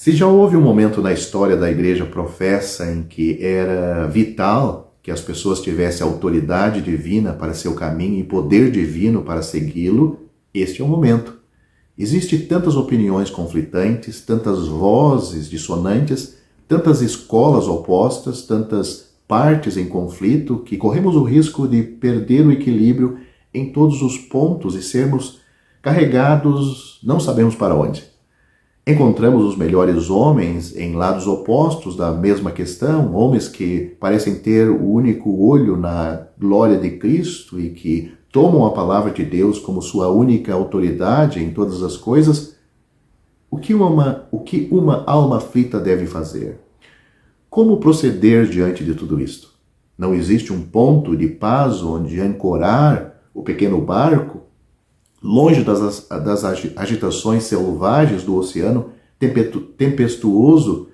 Se já houve um momento na história da Igreja professa em que era vital que as pessoas tivessem autoridade divina para seu caminho e poder divino para segui-lo, este é o momento. Existem tantas opiniões conflitantes, tantas vozes dissonantes, tantas escolas opostas, tantas partes em conflito, que corremos o risco de perder o equilíbrio em todos os pontos e sermos carregados não sabemos para onde. Encontramos os melhores homens em lados opostos da mesma questão, homens que parecem ter o único olho na glória de Cristo e que tomam a palavra de Deus como sua única autoridade em todas as coisas. O que uma alma aflita deve fazer? Como proceder diante de tudo isto? Não existe um ponto de paz onde ancorar o pequeno barco, longe das agitações selvagens do oceano tempestuoso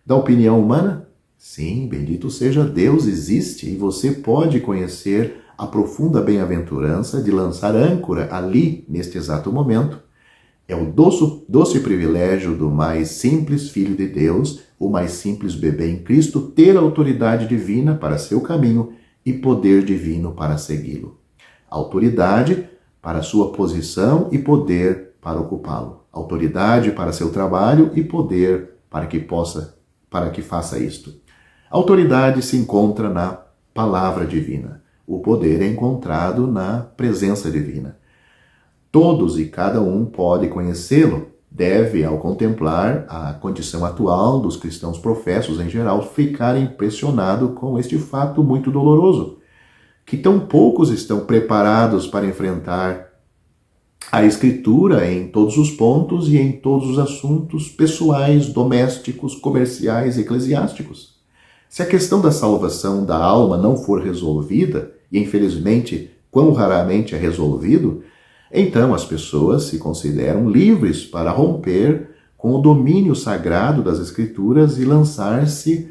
da opinião humana? Sim, bendito seja Deus, existe, e você pode conhecer a profunda bem-aventurança de lançar âncora ali, neste exato momento. É o doce privilégio do mais simples filho de Deus, o mais simples bebê em Cristo, ter autoridade divina para seu caminho e poder divino para segui-lo. Autoridade para sua posição e poder para ocupá-lo. Autoridade para seu trabalho e poder para que faça isto. A autoridade se encontra na palavra divina. O poder é encontrado na presença divina. Todos e cada um pode conhecê-lo. Deve, ao contemplar a condição atual dos cristãos professos em geral, ficar impressionado com este fato muito doloroso, que tão poucos estão preparados para enfrentar a Escritura em todos os pontos e em todos os assuntos pessoais, domésticos, comerciais e eclesiásticos. Se a questão da salvação da alma não for resolvida, e infelizmente quão raramente é resolvido, então as pessoas se consideram livres para romper com o domínio sagrado das Escrituras e lançar-se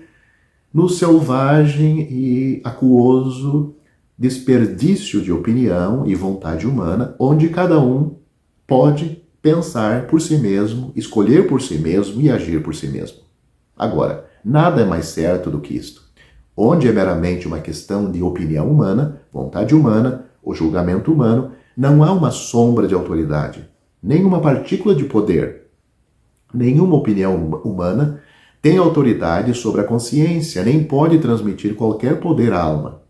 no selvagem e aquoso desperdício de opinião e vontade humana, onde cada um pode pensar por si mesmo, escolher por si mesmo e agir por si mesmo. Agora, nada é mais certo do que isto. Onde é meramente uma questão de opinião humana, vontade humana ou julgamento humano, não há uma sombra de autoridade, nenhuma partícula de poder, nenhuma opinião humana tem autoridade sobre a consciência, nem pode transmitir qualquer poder à alma.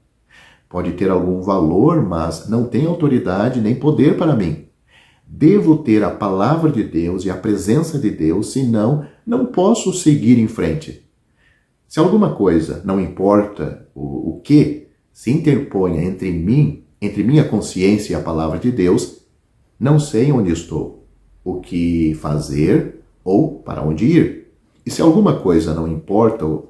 Pode ter algum valor, mas não tem autoridade nem poder para mim. Devo ter a palavra de Deus e a presença de Deus, senão não posso seguir em frente. Se alguma coisa, não importa o que, se interponha entre minha consciência e a palavra de Deus, não sei onde estou, o que fazer ou para onde ir. E se alguma coisa não importa o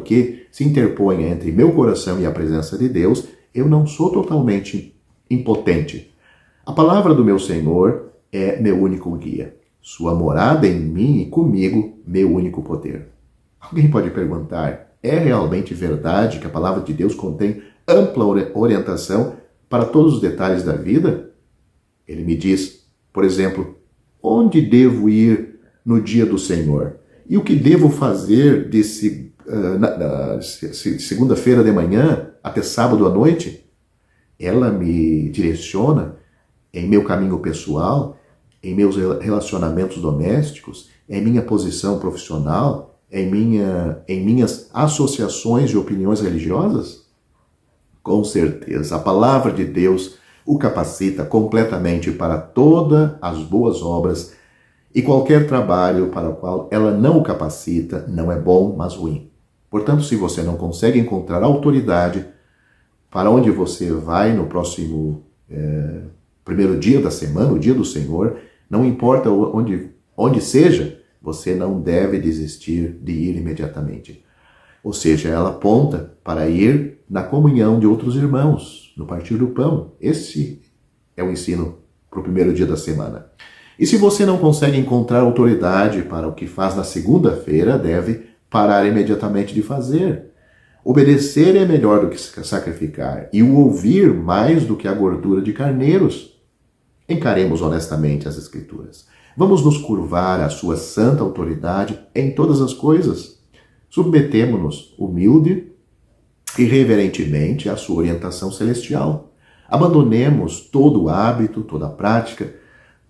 que se interponha entre meu coração e a presença de Deus, eu não sou totalmente impotente. A palavra do meu Senhor é meu único guia. Sua morada em mim e comigo, meu único poder. Alguém pode perguntar, é realmente verdade que a palavra de Deus contém ampla orientação para todos os detalhes da vida? Ele me diz, por exemplo, onde devo ir no dia do Senhor? E o que devo fazer de segunda-feira de manhã até sábado à noite? Ela me direciona em meu caminho pessoal, em meus relacionamentos domésticos, em minha posição profissional, em minhas associações de opiniões religiosas? Com certeza, a palavra de Deus o capacita completamente para todas as boas obras, e qualquer trabalho para o qual ela não o capacita não é bom, mas ruim. Portanto, se você não consegue encontrar autoridade para onde você vai no próximo primeiro dia da semana, o dia do Senhor, não importa onde seja, você não deve desistir de ir imediatamente. Ou seja, ela aponta para ir na comunhão de outros irmãos, no partir do pão. Esse é o ensino para o primeiro dia da semana. E se você não consegue encontrar autoridade para o que faz na segunda-feira, deve parar imediatamente de fazer. Obedecer é melhor do que sacrificar, e o ouvir mais do que a gordura de carneiros. Encaremos honestamente as Escrituras. Vamos nos curvar à sua santa autoridade em todas as coisas. Submetemo-nos humilde e reverentemente à sua orientação celestial. Abandonemos todo o hábito, toda a prática,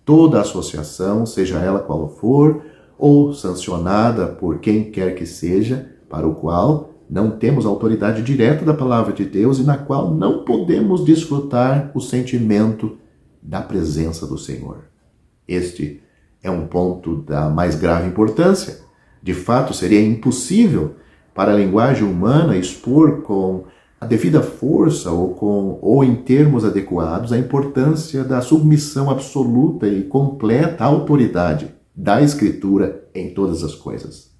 toda a associação, seja ela qual for, ou sancionada por quem quer que seja, para o qual não temos autoridade direta da palavra de Deus e na qual não podemos desfrutar o sentimento da presença do Senhor. Este é um ponto da mais grave importância. De fato, seria impossível para a linguagem humana expor com a devida força ou em termos adequados a importância da submissão absoluta e completa à autoridade da Escritura em todas as coisas.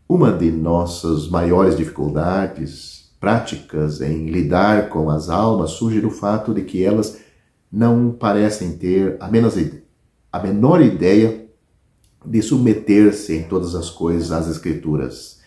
Uma de nossas maiores dificuldades práticas em lidar com as almas surge do fato de que elas não parecem ter a menor ideia de submeter-se em todas as coisas às Escrituras.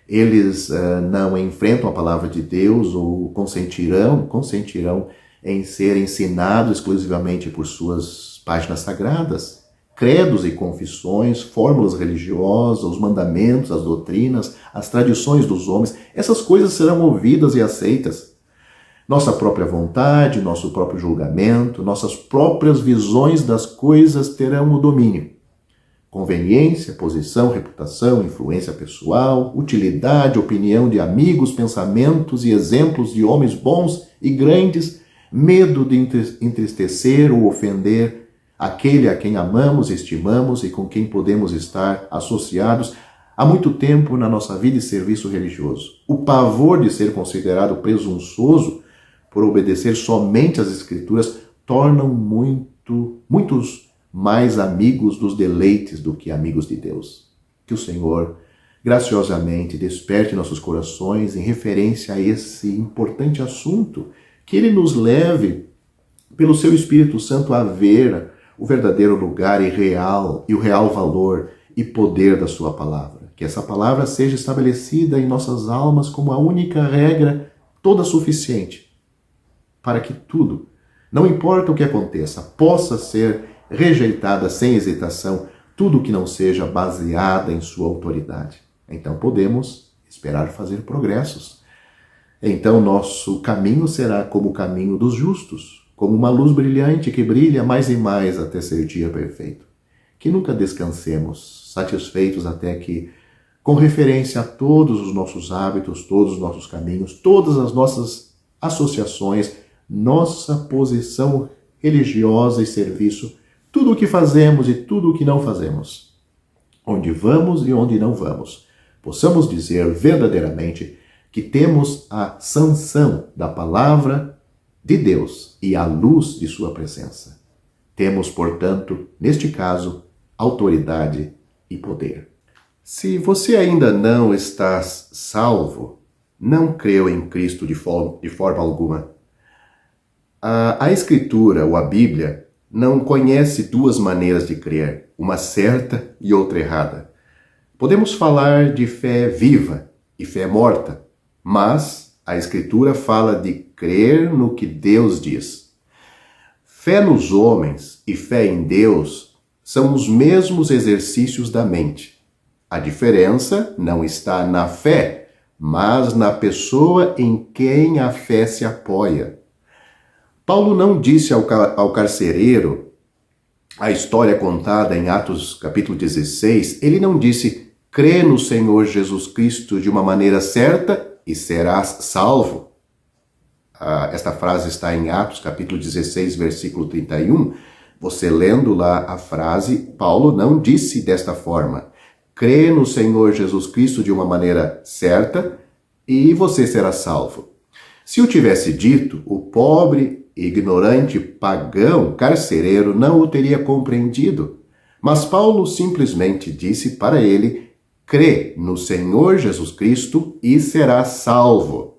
Eles não enfrentam a palavra de Deus ou consentirão em ser ensinados exclusivamente por suas páginas sagradas. Credos e confissões, fórmulas religiosas, os mandamentos, as doutrinas, as tradições dos homens, essas coisas serão ouvidas e aceitas. Nossa própria vontade, nosso próprio julgamento, nossas próprias visões das coisas terão o domínio. Conveniência, posição, reputação, influência pessoal, utilidade, opinião de amigos, pensamentos e exemplos de homens bons e grandes, medo de entristecer ou ofender aquele a quem amamos, estimamos e com quem podemos estar associados há muito tempo na nossa vida e serviço religioso. O pavor de ser considerado presunçoso por obedecer somente às Escrituras tornam muitos mais amigos dos deleites do que amigos de Deus. Que o Senhor graciosamente desperte nossos corações em referência a esse importante assunto, que Ele nos leve, pelo Seu Espírito Santo, a ver o verdadeiro lugar e o real valor e poder da Sua palavra. Que essa palavra seja estabelecida em nossas almas como a única regra toda suficiente para que tudo, não importa o que aconteça, possa ser rejeitada sem hesitação, tudo que não seja baseada em Sua autoridade. Então podemos esperar fazer progressos. Então nosso caminho será como o caminho dos justos, como uma luz brilhante que brilha mais e mais até ser dia perfeito. Que nunca descansemos, satisfeitos até que, com referência a todos os nossos hábitos, todos os nossos caminhos, todas as nossas associações, nossa posição religiosa e serviço, tudo o que fazemos e tudo o que não fazemos, onde vamos e onde não vamos, possamos dizer verdadeiramente que temos a sanção da palavra de Deus e a luz de Sua presença. Temos, portanto, neste caso, autoridade e poder. Se você ainda não está salvo, não creu em Cristo de forma alguma. A Escritura, ou a Bíblia, não conhece duas maneiras de crer, uma certa e outra errada. Podemos falar de fé viva e fé morta, mas a Escritura fala de crer no que Deus diz. Fé nos homens e fé em Deus são os mesmos exercícios da mente. A diferença não está na fé, mas na pessoa em quem a fé se apoia. Paulo não disse ao carcereiro, a história contada em Atos capítulo 16, ele não disse, crê no Senhor Jesus Cristo de uma maneira certa e serás salvo. Esta frase está em Atos capítulo 16, versículo 31. Você lendo lá a frase, Paulo não disse desta forma, crê no Senhor Jesus Cristo de uma maneira certa e você será salvo. Se o tivesse dito, o pobre, ignorante, pagão, carcereiro não o teria compreendido. Mas Paulo simplesmente disse para ele, crê no Senhor Jesus Cristo e será salvo.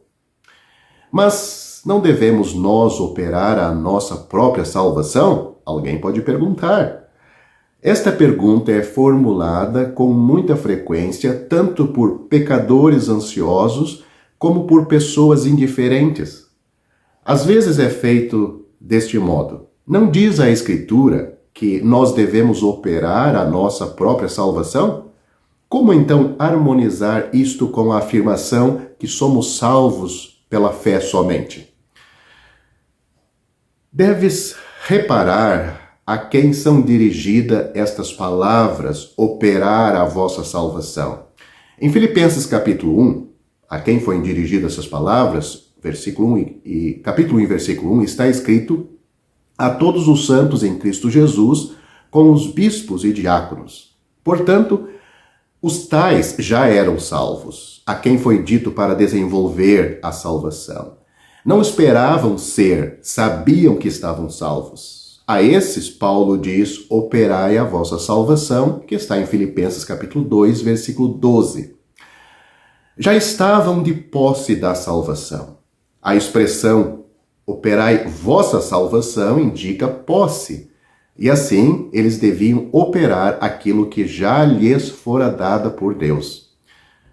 Mas não devemos nós operar a nossa própria salvação? Alguém pode perguntar. Esta pergunta é formulada com muita frequência tanto por pecadores ansiosos como por pessoas indiferentes. Às vezes é feito deste modo. Não diz a Escritura, que nós devemos operar a nossa própria salvação? Como então harmonizar isto com a afirmação que somos salvos pela fé somente? Deves reparar a quem são dirigidas estas palavras, operar a vossa salvação. Em Filipenses capítulo 1, a quem foram dirigidas essas palavras, capítulo 1, versículo 1, está escrito: a todos os santos em Cristo Jesus, com os bispos e diáconos. Portanto, os tais já eram salvos, a quem foi dito para desenvolver a salvação. Não esperavam ser, sabiam que estavam salvos. A esses, Paulo diz: operai a vossa salvação, que está em Filipenses capítulo 2, versículo 12. Já estavam de posse da salvação. A expressão operai vossa salvação indica posse. E assim, eles deviam operar aquilo que já lhes fora dada por Deus.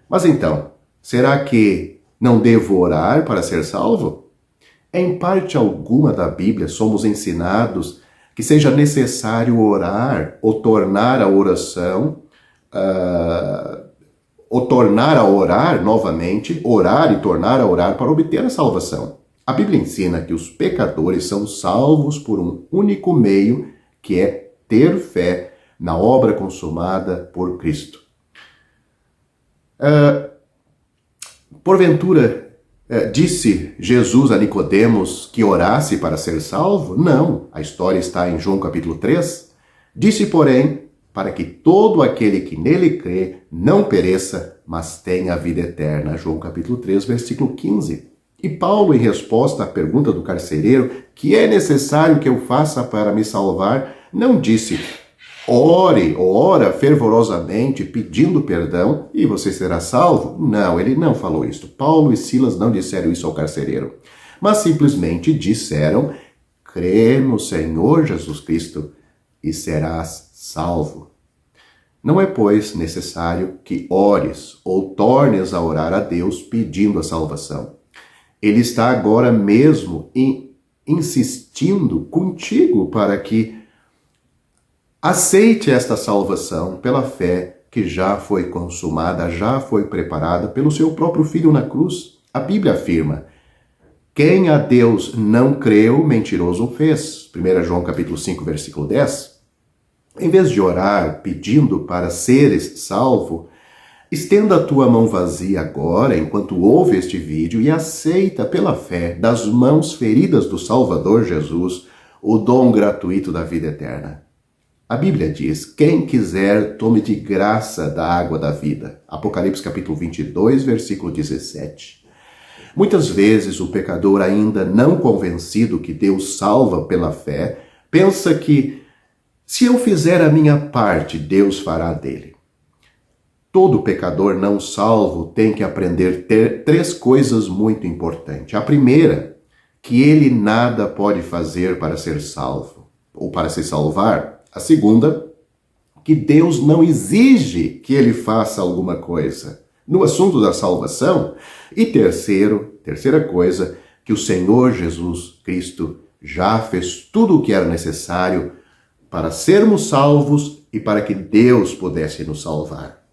Mas então, será que não devo orar para ser salvo? Em parte alguma da Bíblia somos ensinados que seja necessário orar ou tornar a oração, ou tornar a orar novamente, orar e tornar a orar para obter a salvação. A Bíblia ensina que os pecadores são salvos por um único meio, que é ter fé na obra consumada por Cristo. Porventura, disse Jesus a Nicodemos que orasse para ser salvo? Não, a história está em João capítulo 3. Disse, porém, para que todo aquele que nele crê não pereça, mas tenha a vida eterna. João capítulo 3, versículo 15. E Paulo, em resposta à pergunta do carcereiro, que é necessário que eu faça para me salvar, não disse: ore ou ora fervorosamente pedindo perdão e você será salvo. Não, ele não falou isso. Paulo e Silas não disseram isso ao carcereiro, mas simplesmente disseram: crê no Senhor Jesus Cristo e serás salvo. Não é, pois, necessário que ores ou tornes a orar a Deus pedindo a salvação. Ele está agora mesmo insistindo contigo para que aceite esta salvação pela fé que já foi consumada, já foi preparada pelo seu próprio Filho na cruz. A Bíblia afirma: quem a Deus não creu, mentiroso fez. 1 João capítulo 5, versículo 10. Em vez de orar pedindo para seres salvo, estenda a tua mão vazia agora, enquanto ouve este vídeo, e aceita pela fé, das mãos feridas do Salvador Jesus, o dom gratuito da vida eterna. A Bíblia diz: quem quiser, tome de graça da água da vida. Apocalipse capítulo 22, versículo 17. Muitas vezes o pecador, ainda não convencido que Deus salva pela fé, pensa que se eu fizer a minha parte, Deus fará dele. Todo pecador não salvo tem que aprender três coisas muito importantes. A primeira, que ele nada pode fazer para ser salvo, ou para se salvar. A segunda, que Deus não exige que ele faça alguma coisa no assunto da salvação. E terceira coisa, que o Senhor Jesus Cristo já fez tudo o que era necessário para sermos salvos e para que Deus pudesse nos salvar.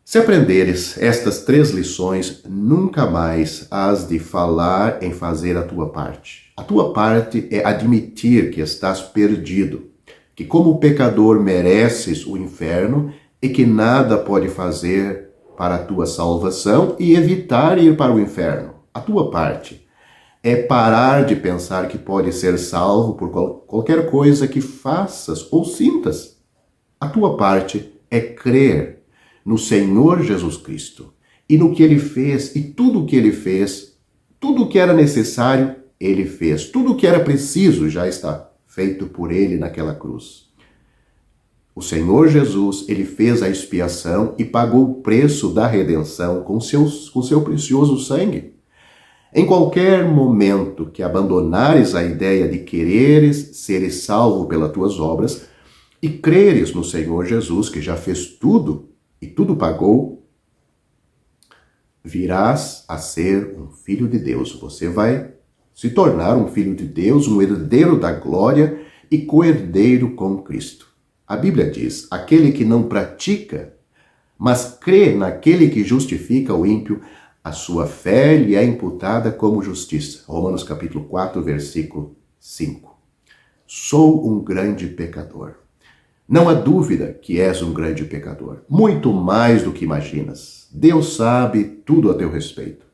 Se aprenderes estas três lições, nunca mais hás de falar em fazer a tua parte. A tua parte é admitir que estás perdido, que como pecador mereces o inferno e que nada pode fazer para a tua salvação e evitar ir para o inferno. A tua parte é parar de pensar que pode ser salvo por qualquer coisa que faças ou sintas. A tua parte é crer no Senhor Jesus Cristo e no que Ele fez, e tudo o que Ele fez, tudo o que era necessário, Ele fez. Tudo o que era preciso já está feito por Ele naquela cruz. O Senhor Jesus, Ele fez a expiação e pagou o preço da redenção com seu precioso sangue. Em qualquer momento que abandonares a ideia de quereres seres salvo pelas tuas obras e creres no Senhor Jesus, que já fez tudo e tudo pagou, virás a ser um filho de Deus. Você vai se tornar um filho de Deus, um herdeiro da glória, e coerdeiro com Cristo. A Bíblia diz: aquele que não pratica, mas crê naquele que justifica o ímpio, a sua fé lhe é imputada como justiça. Romanos capítulo 4, versículo 5. Sou um grande pecador. Não há dúvida que és um grande pecador, muito mais do que imaginas. Deus sabe tudo a teu respeito.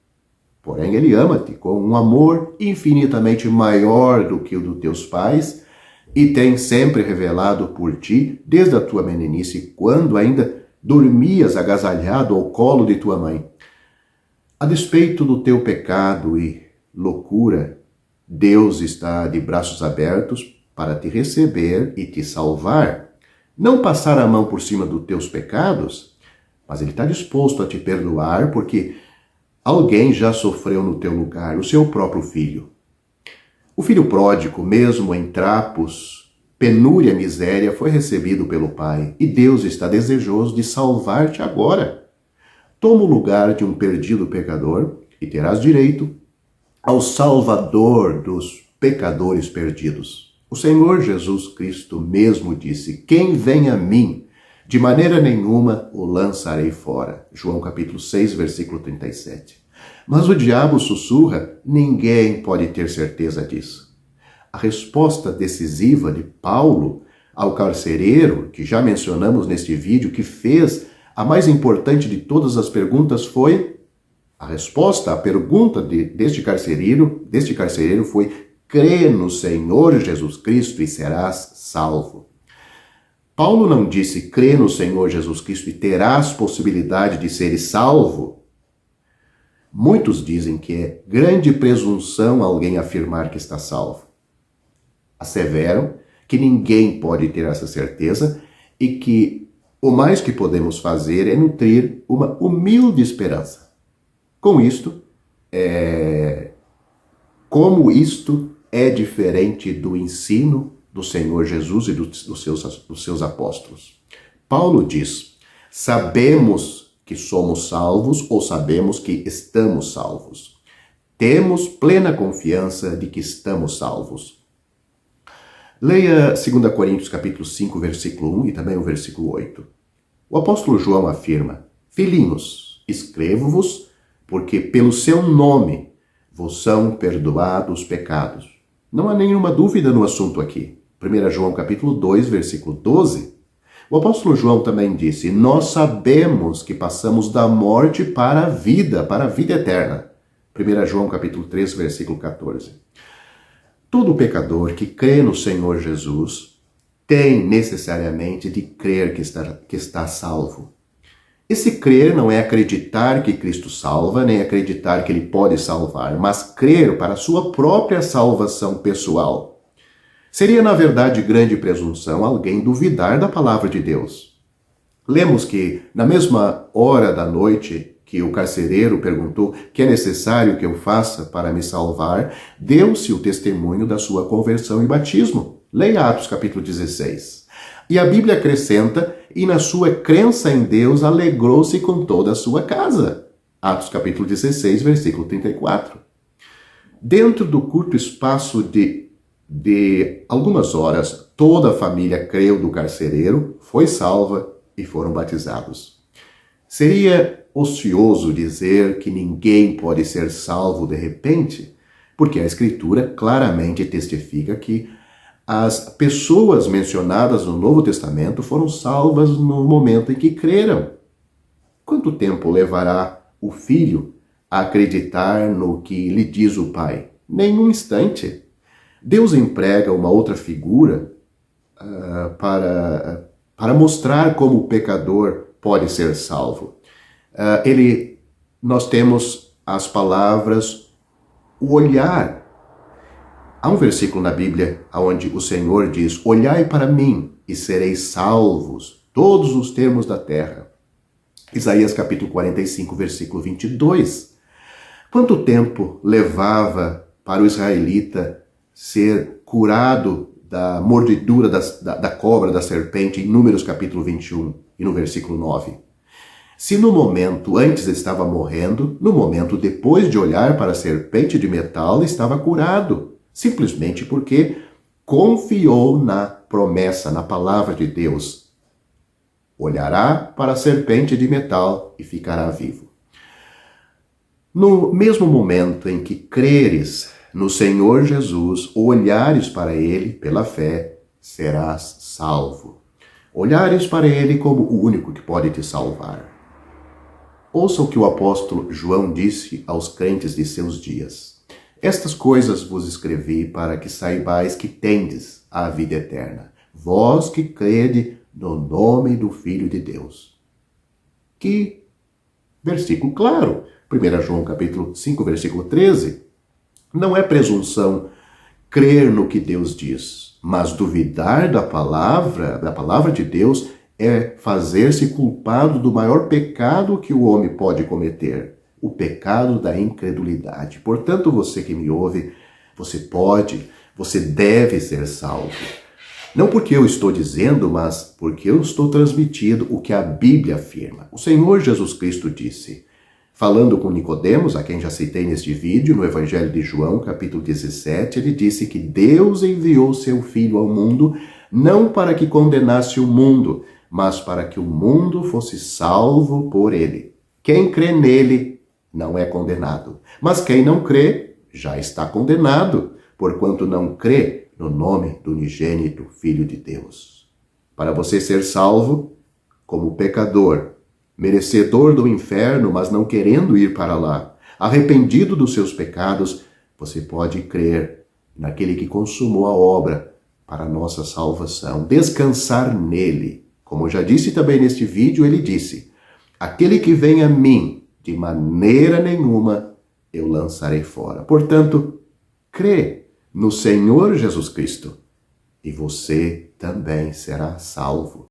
Porém, Ele ama-te com um amor infinitamente maior do que o dos teus pais e tem sempre revelado por ti, desde a tua meninice, quando ainda dormias agasalhado ao colo de tua mãe. A despeito do teu pecado e loucura, Deus está de braços abertos para te receber e te salvar. Não passar a mão por cima dos teus pecados, mas Ele está disposto a te perdoar porque alguém já sofreu no teu lugar, o seu próprio filho. O filho pródigo, mesmo em trapos, penúria, miséria, foi recebido pelo Pai e Deus está desejoso de salvar-te agora. Toma o lugar de um perdido pecador e terás direito ao Salvador dos pecadores perdidos. O Senhor Jesus Cristo mesmo disse: quem vem a mim, de maneira nenhuma o lançarei fora. João capítulo 6, versículo 37. Mas o diabo sussurra: ninguém pode ter certeza disso. A resposta decisiva de Paulo ao carcereiro, que já mencionamos neste vídeo, que fez a mais importante de todas as perguntas, foi... A resposta à pergunta deste carcereiro foi: crê no Senhor Jesus Cristo e serás salvo. Paulo não disse: crê no Senhor Jesus Cristo e terás possibilidade de seres salvo. Muitos dizem que é grande presunção alguém afirmar que está salvo. Asseveram que ninguém pode ter essa certeza e que o mais que podemos fazer é nutrir uma humilde esperança. Com isto, como isto é diferente do ensino do Senhor Jesus e dos seus apóstolos. Paulo diz: sabemos que somos salvos ou sabemos que estamos salvos. Temos plena confiança de que estamos salvos. Leia 2 Coríntios capítulo 5, versículo 1 e também o versículo 8. O apóstolo João afirma: filhinhos, escrevo-vos porque pelo seu nome vos são perdoados os pecados. Não há nenhuma dúvida no assunto aqui. 1 João capítulo 2, versículo 12. O apóstolo João também disse: nós sabemos que passamos da morte para a vida eterna. 1 João capítulo 3, versículo 14. Todo pecador que crê no Senhor Jesus tem necessariamente de crer que está salvo. Esse crer não é acreditar que Cristo salva, nem acreditar que Ele pode salvar, mas crer para a sua própria salvação pessoal. Seria, na verdade, grande presunção alguém duvidar da palavra de Deus. Lemos que, na mesma hora da noite que o carcereiro perguntou: que é necessário que eu faça para me salvar, deu-se o testemunho da sua conversão e batismo. Leia Atos capítulo 16. E a Bíblia acrescenta: e na sua crença em Deus alegrou-se com toda a sua casa. Atos capítulo 16, versículo 34. Dentro do curto espaço de algumas horas, toda a família creu do carcereiro, foi salva e foram batizados. Seria ocioso dizer que ninguém pode ser salvo de repente, porque a Escritura claramente testifica que as pessoas mencionadas no Novo Testamento foram salvas no momento em que creram. Quanto tempo levará o filho a acreditar no que lhe diz o pai? Nenhum instante. Deus emprega uma outra figura para mostrar como o pecador pode ser salvo. Nós temos as palavras, o olhar. Há um versículo na Bíblia onde o Senhor diz: olhai para mim e sereis salvos, todos os termos da terra. Isaías capítulo 45, versículo 22. Quanto tempo levava para o israelita ser curado da mordidura da cobra, da serpente, em Números capítulo 21 e no versículo 9? Se no momento antes estava morrendo, no momento depois de olhar para a serpente de metal estava curado, simplesmente porque confiou na promessa, na palavra de Deus, olhará para a serpente de metal e ficará vivo. No mesmo momento em que creres no Senhor Jesus, olhares para Ele pela fé, serás salvo. Olhares para Ele como o único que pode te salvar. Ouça o que o apóstolo João disse aos crentes de seus dias. Estas coisas vos escrevi para que saibais que tendes a vida eterna, vós que crede no nome do Filho de Deus. Que versículo claro. 1 João capítulo 5, versículo 13. Não é presunção crer no que Deus diz, mas duvidar da palavra de Deus é fazer-se culpado do maior pecado que o homem pode cometer, o pecado da incredulidade. Portanto, você que me ouve, você deve ser salvo. Não porque eu estou dizendo, mas porque eu estou transmitindo o que a Bíblia afirma. O Senhor Jesus Cristo disse, falando com Nicodemos, a quem já citei neste vídeo, no Evangelho de João, capítulo 17, ele disse que Deus enviou seu Filho ao mundo, não para que condenasse o mundo, mas para que o mundo fosse salvo por ele. Quem crê nele não é condenado, mas quem não crê já está condenado, porquanto não crê no nome do unigênito Filho de Deus. Para você ser salvo, como pecador, merecedor do inferno, mas não querendo ir para lá, arrependido dos seus pecados, você pode crer naquele que consumou a obra para a nossa salvação, descansar nele. Como eu já disse também neste vídeo, ele disse, aquele que vem a mim, de maneira nenhuma eu lançarei fora. Portanto, crê no Senhor Jesus Cristo e você também será salvo.